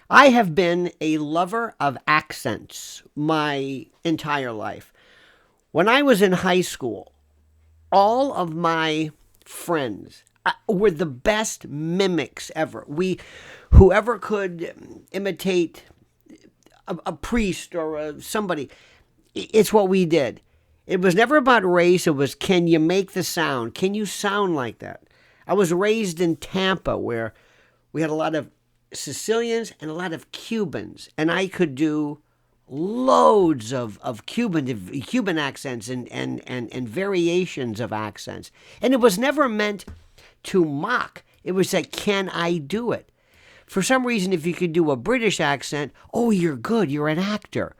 I have been a lover of accents my entire life. When I was in high school, all of my friends were the best mimics ever. Whoever could imitate a priest or somebody, it's what we did. It was never about race. It was, can you make the sound? Can you sound like that? I was raised in Tampa where we had a lot of Sicilians and a lot of Cubans, and I could do loads of Cuban accents and variations of accents. And it was never meant to mock. It was like, can I do it? For some reason, if you could do a British accent, oh, you're good, you're an actor.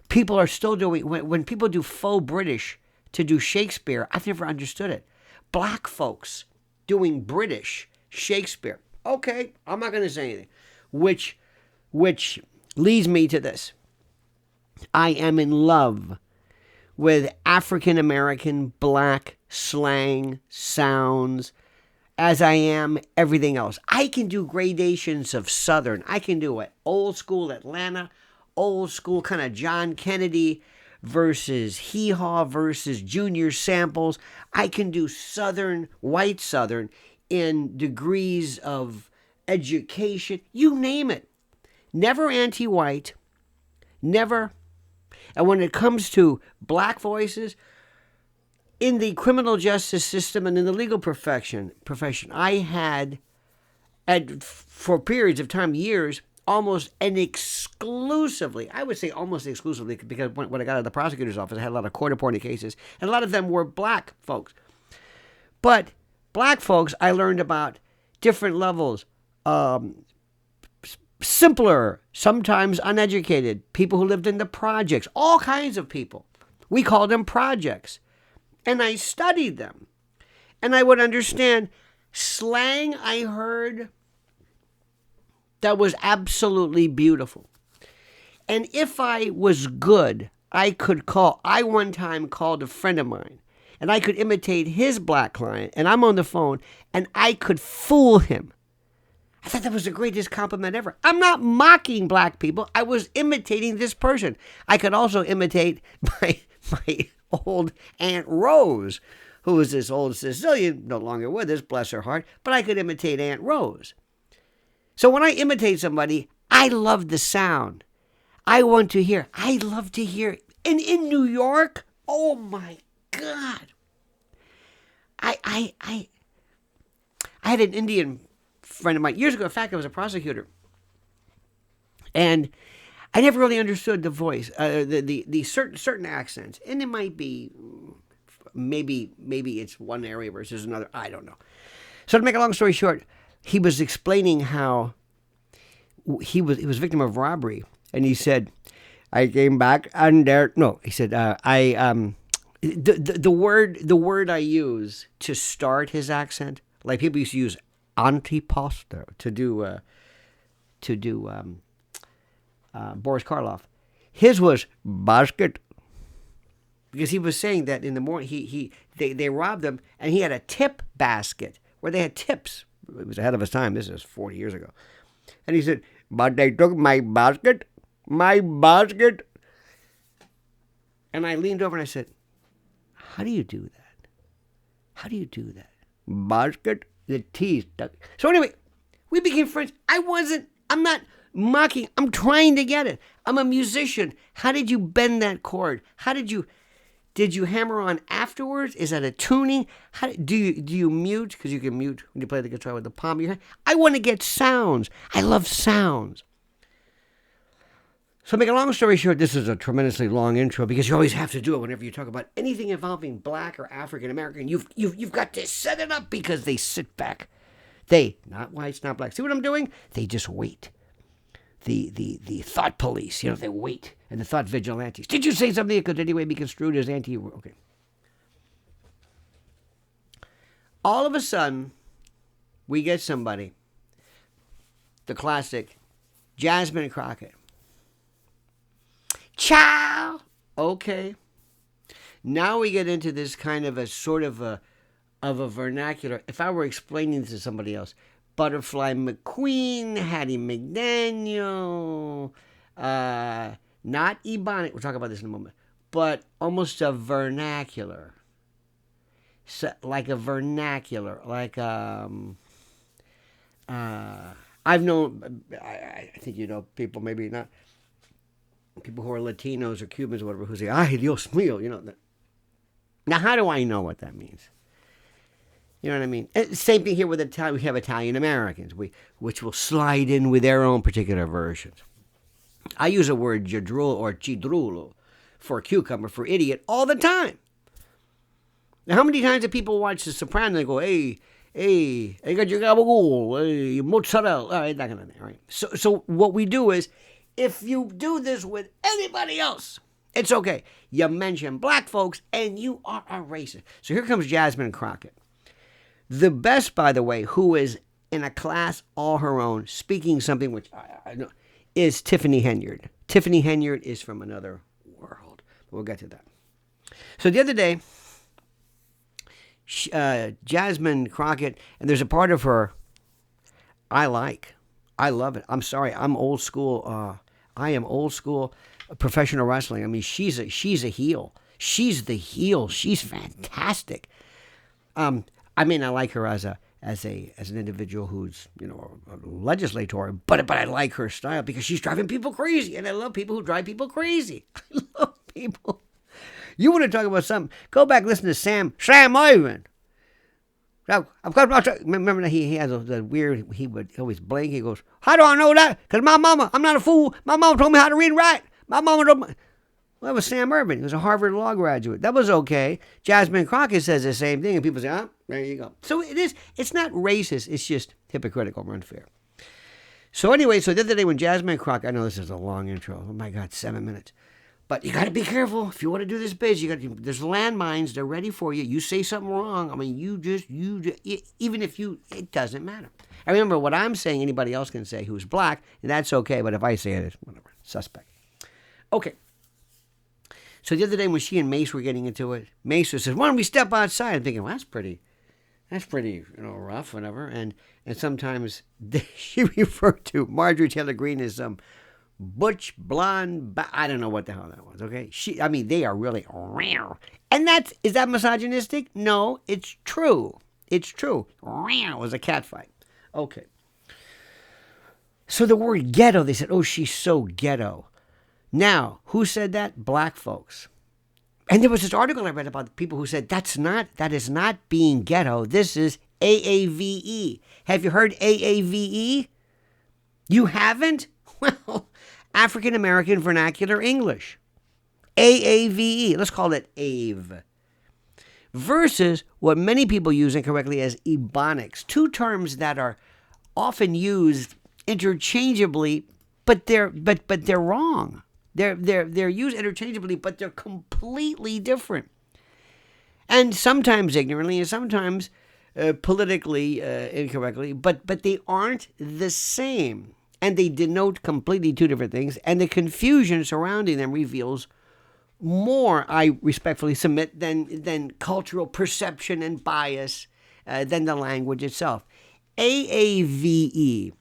People are still doing, when people do faux British to do Shakespeare, I've never understood it. Black folks doing British Shakespeare. Okay, I'm not going to say anything. Which leads me to this. I am in love with African American black slang sounds as I am everything else. I can do gradations of Southern. I can do it old school Atlanta, old school kind of John Kennedy versus Hee Haw versus Junior samples. I can do Southern, white Southern in degrees of education. You name it. Never anti-white. Never. And when it comes to black voices, in the criminal justice system and in the legal profession, I had, for periods of time, years, almost and exclusively, I would say almost exclusively, because when I got out of the prosecutor's office, I had a lot of court-appointed cases, and a lot of them were black folks. But black folks, I learned about different levels, simpler, sometimes uneducated, people who lived in the projects, all kinds of people. We called them projects. And I studied them. And I would understand slang I heard that was absolutely beautiful. And if I was good, I one time called a friend of mine, and I could imitate his black client, and I'm on the phone, and I could fool him. I thought that was the greatest compliment ever. I'm not mocking black people. I was imitating this person. I could also imitate my old Aunt Rose, who was this old Sicilian, no longer with us, bless her heart, but I could imitate Aunt Rose. So when I imitate somebody, I love the sound. I love to hear. And in New York, oh my God. I had an Indian friend of mine years ago. In fact, I was a prosecutor. And I never really understood the voice, the certain accents, and it might be maybe it's one area versus another. I don't know. So to make a long story short, he was explaining how he was a victim of robbery, and he said, "I came back and there." No, he said, the word I use to start his accent, like people used to use antipasto to do Boris Karloff. His was basket, because he was saying that in the morning they robbed him, and he had a tip basket where they had tips. It was ahead of his time. This is 40 years ago. And he said, "But they took my basket. And I leaned over and I said, "How do you do that? How do you do that? Basket, the T's stuck." So anyway, we became friends. I'm not mocking. I'm trying to get it. I'm a musician. How did you bend that chord? Did you hammer on afterwards? Is that a tuning? Do you mute? Because you can mute when you play the guitar with the palm of your hand. I want to get sounds. I love sounds. So, make a long story short, this is a tremendously long intro because you always have to do it whenever you talk about anything involving black or African American. You've got to set it up because they sit back. They, not whites, not blacks. See what I'm doing? They just wait. The thought police, they wait. And the thought vigilantes. Did you say something that could anyway be construed as anti? Okay. All of a sudden, we get somebody, the classic Jasmine Crockett. Ciao! Okay. Now we get into this kind of a sort of a vernacular. If I were explaining this to somebody else, Butterfly McQueen, Hattie McDaniel, not Ebonics, we'll talk about this in a moment, but almost a vernacular. So, like a vernacular, like I've known, I think you know people, maybe not, people who are Latinos or Cubans or whatever, who say, ay, Dios mío, you know. Now, how do I know what that means? You know what I mean? Same thing here with Italian. We have Italian Americans, which will slide in with their own particular versions. I use a word jadrulo or cidrulo for cucumber, for idiot, all the time. Now, how many times do people watch The Sopranos and they go, hey, I got your gabagool, hey, mozzarella, all right, that kind of thing, all right? So what we do is, if you do this with anybody else, it's okay. You mention black folks and you are a racist. So here comes Jasmine Crockett. The best, by the way, who is in a class all her own, speaking something which I know, is Tiffany Henyard. Tiffany Henyard is from another world. We'll get to that. So the other day, Jasmine Crockett, and there's a part of her I like. I love it. I'm sorry. I'm old school. I am old school professional wrestling. I mean, she's a heel. She's the heel. She's fantastic. I mean, I like her as an individual who's, you know, a legislator, but I like her style because she's driving people crazy, and I love people who drive people crazy. I love people. You want to talk about something? Go back, listen to Sam Ivan. Now, remember that he has the weird. He would always blink. He goes, "How do I know that? Because my mama. I'm not a fool. My mama told me how to read and write. My mama told me." Well, that was Sam Urban. He was a Harvard law graduate. That was okay. Jasmine Crockett says the same thing, and people say, "Oh, there you go." So it is. It's not racist. It's just hypocritical or unfair. So anyway, so the other day when Jasmine Crockett, I know this is a long intro. Oh my God, 7 minutes. But you got to be careful if you want to do this biz. There's landmines. They're ready for you. You say something wrong. I mean, you just even if it doesn't matter. I remember what I'm saying. Anybody else can say who's black, and that's okay. But if I say it, it's whatever, suspect. Okay. So the other day when she and Mace were getting into it, Mace says, "Why don't we step outside?" I'm thinking, well, that's pretty, rough, whatever. And sometimes she referred to Marjorie Taylor Greene as some butch blonde. I don't know what the hell that was. Okay, they are really, and is that misogynistic? No, it's true. It's true. It was a cat fight. Okay. So the word ghetto, they said, "Oh, she's so ghetto." Now, who said that? Black folks. And there was this article I read about people who said that is not being ghetto. This is AAVE. Have you heard AAVE? You haven't? Well, African American Vernacular English. AAVE. Let's call it AAVE. Versus what many people use incorrectly as Ebonics. Two terms that are often used interchangeably, but they're wrong. They're used interchangeably, but they're completely different. And sometimes ignorantly, and sometimes politically incorrectly, but they aren't the same. And they denote completely two different things. And the confusion surrounding them reveals more, I respectfully submit, than cultural perception and bias than the language itself. AAVE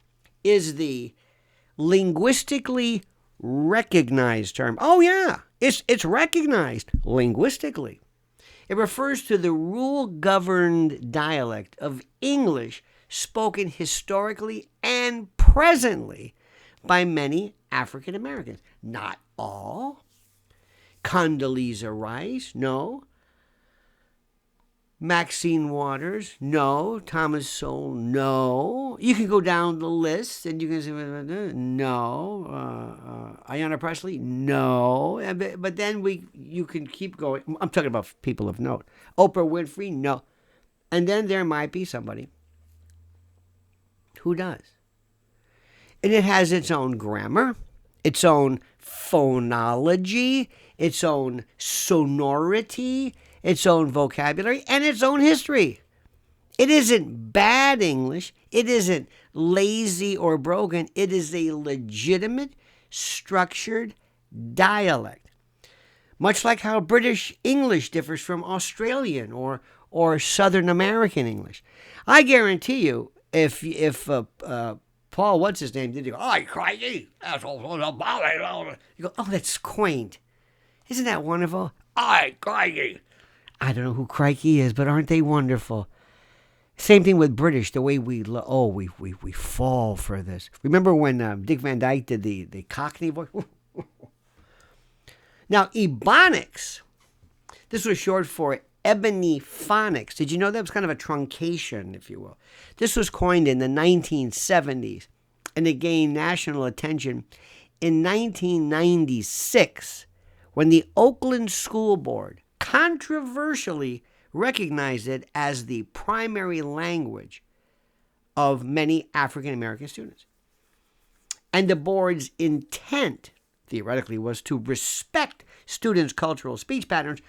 is the linguistically recognized term. Oh yeah, it's recognized linguistically. It refers to the rule-governed dialect of English spoken historically and presently by many African Americans. Not all. Condoleezza Rice, no. Maxine Waters, no. Thomas Sowell, no. You can go down the list and you can say, no. Ayanna Pressley, no. But then you can keep going. I'm talking about people of note. Oprah Winfrey, no. And then there might be somebody who does. And it has its own grammar, its own phonology, its own sonority, its own vocabulary, and its own history. It isn't bad English. It isn't lazy or broken. It is a legitimate, structured dialect. Much like how British English differs from Australian or Southern American English. I guarantee you, Paul, what's his name, did you go, "Hi, crikey, that's all the ballot." You go, "Oh, that's quaint. Isn't that wonderful? Hi, crikey." I don't know who crikey is, but aren't they wonderful? Same thing with British, the way we fall for this. Remember when Dick Van Dyke did the Cockney voice? Now, Ebonics, this was short for ebony phonics. Did you know that was kind of a truncation, if you will? This was coined in the 1970s, and it gained national attention in 1996 when the Oakland School Board controversially recognized it as the primary language of many African American students. And the board's intent, theoretically, was to respect students' cultural speech patterns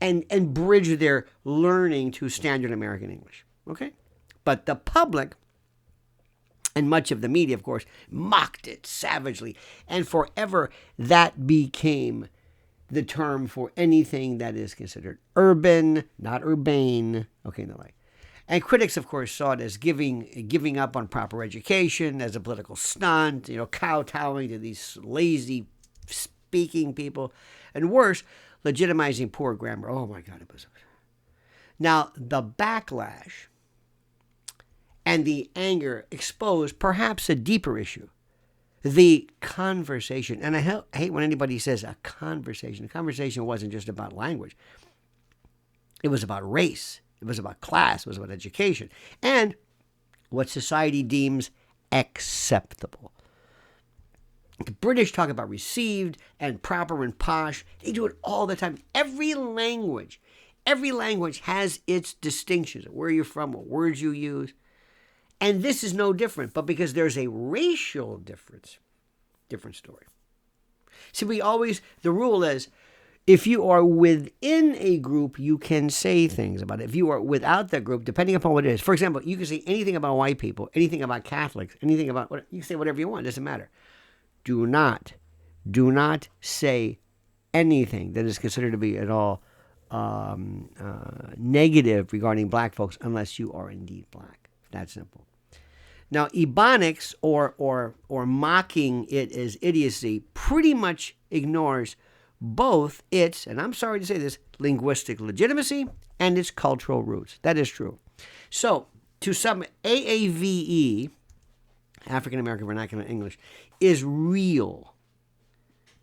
and bridge their learning to standard American English. Okay? But the public, and much of the media, of course, mocked it savagely. And forever, that became the term for anything that is considered urban, not urbane, okay, and the like. And critics, of course, saw it as giving up on proper education, as a political stunt, kowtowing to these lazy speaking people, and worse, legitimizing poor grammar. Oh my God, it was. Now, the backlash and the anger exposed perhaps a deeper issue. The conversation, and I hate when anybody says a conversation. A conversation wasn't just about language. It was about race. It was about class. It was about education. And what society deems acceptable. The British talk about received and proper and posh. They do it all the time. Every language has its distinctions, where you're from, what words you use. And this is no different, but because there's a racial difference, different story. See, the rule is, if you are within a group, you can say things about it. If you are without that group, depending upon what it is. For example, you can say anything about white people, anything about Catholics, anything about, you can say whatever you want, it doesn't matter. Do not say anything that is considered to be at all negative regarding black folks unless you are indeed black. That simple. Now, Ebonics, or mocking it as idiocy, pretty much ignores both its, and I'm sorry to say this, linguistic legitimacy and its cultural roots. That is true. So, to some, AAVE, African American Vernacular English, is real.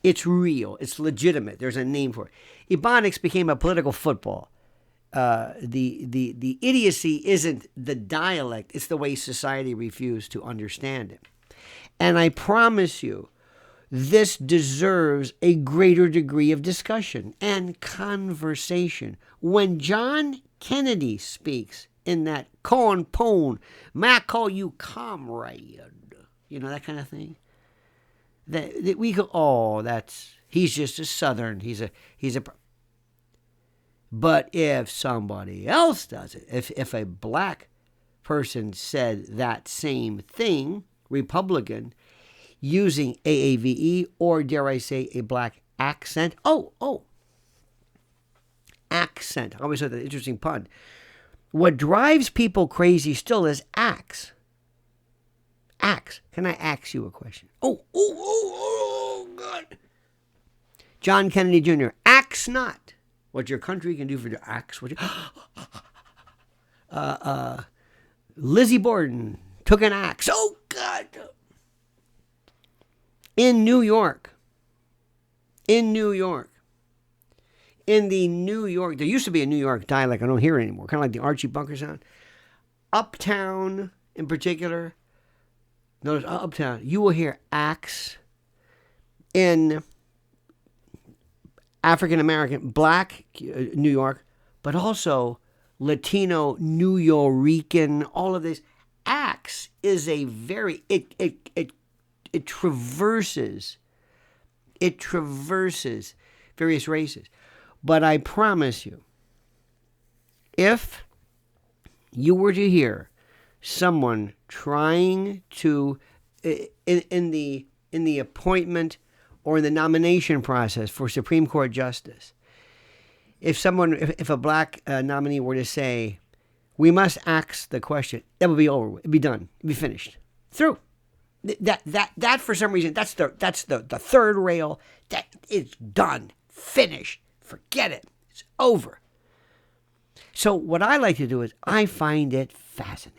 It's real. It's legitimate. There's a name for it. Ebonics became a political football. The idiocy isn't the dialect, it's the way society refused to understand it. And I promise you, this deserves a greater degree of discussion and conversation. When John Kennedy speaks in that corn pone, may I call you comrade? That kind of thing. That we go, he's just a Southern. He's a. But if somebody else does it, if a black person said that same thing, Republican, using AAVE, or dare I say a black accent. Accent. I always heard that interesting pun. What drives people crazy still is axe. Axe. Can I ask you a question? Oh, God. John Kennedy Jr., axe not what your country can do for your axe. Lizzie Borden took an axe. Oh, God. In New York, there used to be a New York dialect. I don't hear it anymore. Kind of like the Archie Bunker sound. Uptown, in particular. Notice uptown. You will hear axe in African American, black New York, but also Latino, New Yorican, all of this. Axe is a very, it traverses various races. But I promise you, if you were to hear someone trying to, in the appointment or in the nomination process for Supreme Court justice, if a black nominee were to say, We must ask the question. That would be over. It'd be done. It'd be finished. Through. That for some reason, that's the third rail. That is done. Finished. Forget it. It's over. So what I like to do is I find it fascinating.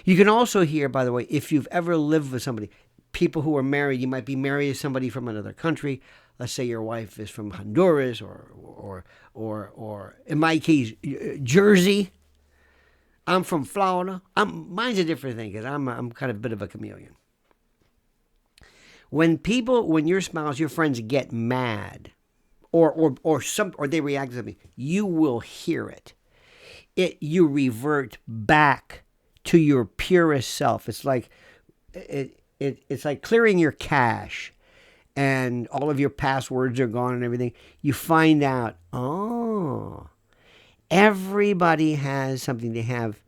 You can also hear, by the way, if you've ever lived with somebody, people who are married, you might be married to somebody from another country. Let's say your wife is from Honduras or in my case, Jersey. I'm from Florida. Mine's a different thing because I'm kind of a bit of a chameleon. When your spouse, your friends get mad, or they react to something, you will hear it. You revert back to your purest self. It's like it's like clearing your cache, and all of your passwords are gone and everything. You find out, everybody has something. They have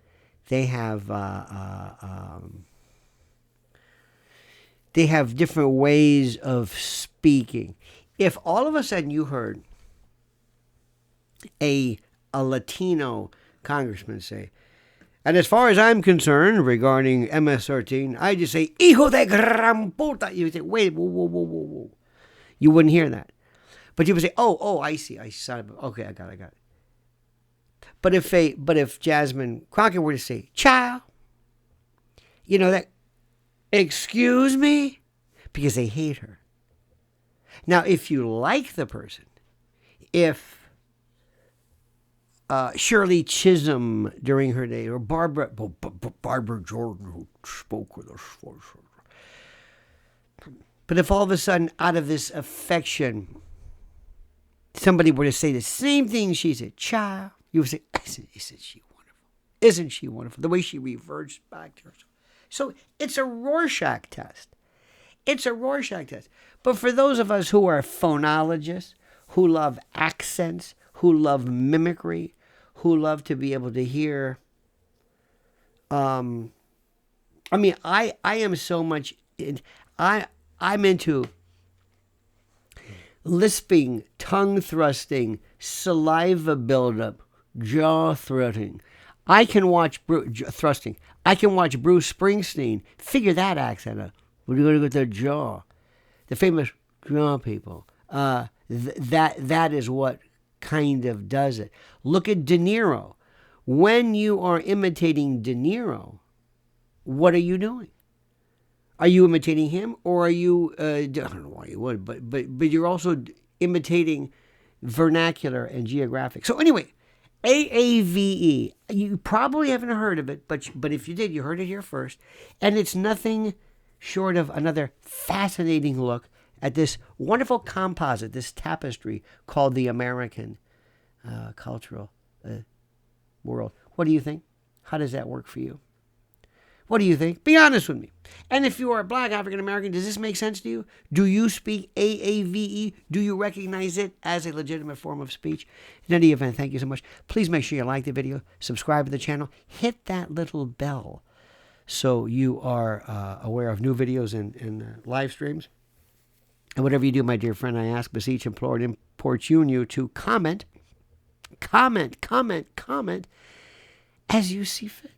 different ways of speaking. If all of a sudden you heard a Latino congressman say, and as far as I'm concerned regarding MS-13, I just say, hijo de gran puta. You would say, wait, whoa. You wouldn't hear that. But you would say, oh, I see. Okay, I got it. But if Jasmine Crockett were to say, child, excuse me, because they hate her. Now, if you like the person, if Shirley Chisholm during her day, or Barbara Jordan, who spoke with us. But if all of a sudden, out of this affection, somebody were to say the same thing she said, child, you would say, isn't she wonderful? Isn't she wonderful? The way she reverts back to herself. So it's a Rorschach test. But for those of us who are phonologists, who love accents, who love mimicry, who love to be able to hear, I am so much, I'm into lisping, tongue thrusting, saliva buildup, jaw thrusting. I can watch Bruce Springsteen figure that accent out. We're going to get the jaw, the famous jaw people. That is what kind of does it. Look at De Niro. When you are imitating De Niro, what are you doing? Are you imitating him, or are you? I don't know why you would, but you're also imitating vernacular and geographic. So anyway, AAVE. You probably haven't heard of it, but if you did, you heard it here first, and it's nothing short of another fascinating look at this wonderful composite, this tapestry called the American cultural world. What do you think? How does that work for you? What do you think? Be honest with me. And if you are Black African American, does this make sense to you? Do you speak AAVE? Do you recognize it as a legitimate form of speech? In any event, thank you so much. Please make sure you like the video, subscribe to the channel, hit that little bell so you are aware of new videos and live streams. And whatever you do, my dear friend, I ask, beseech, implore, and importune you to comment as you see fit.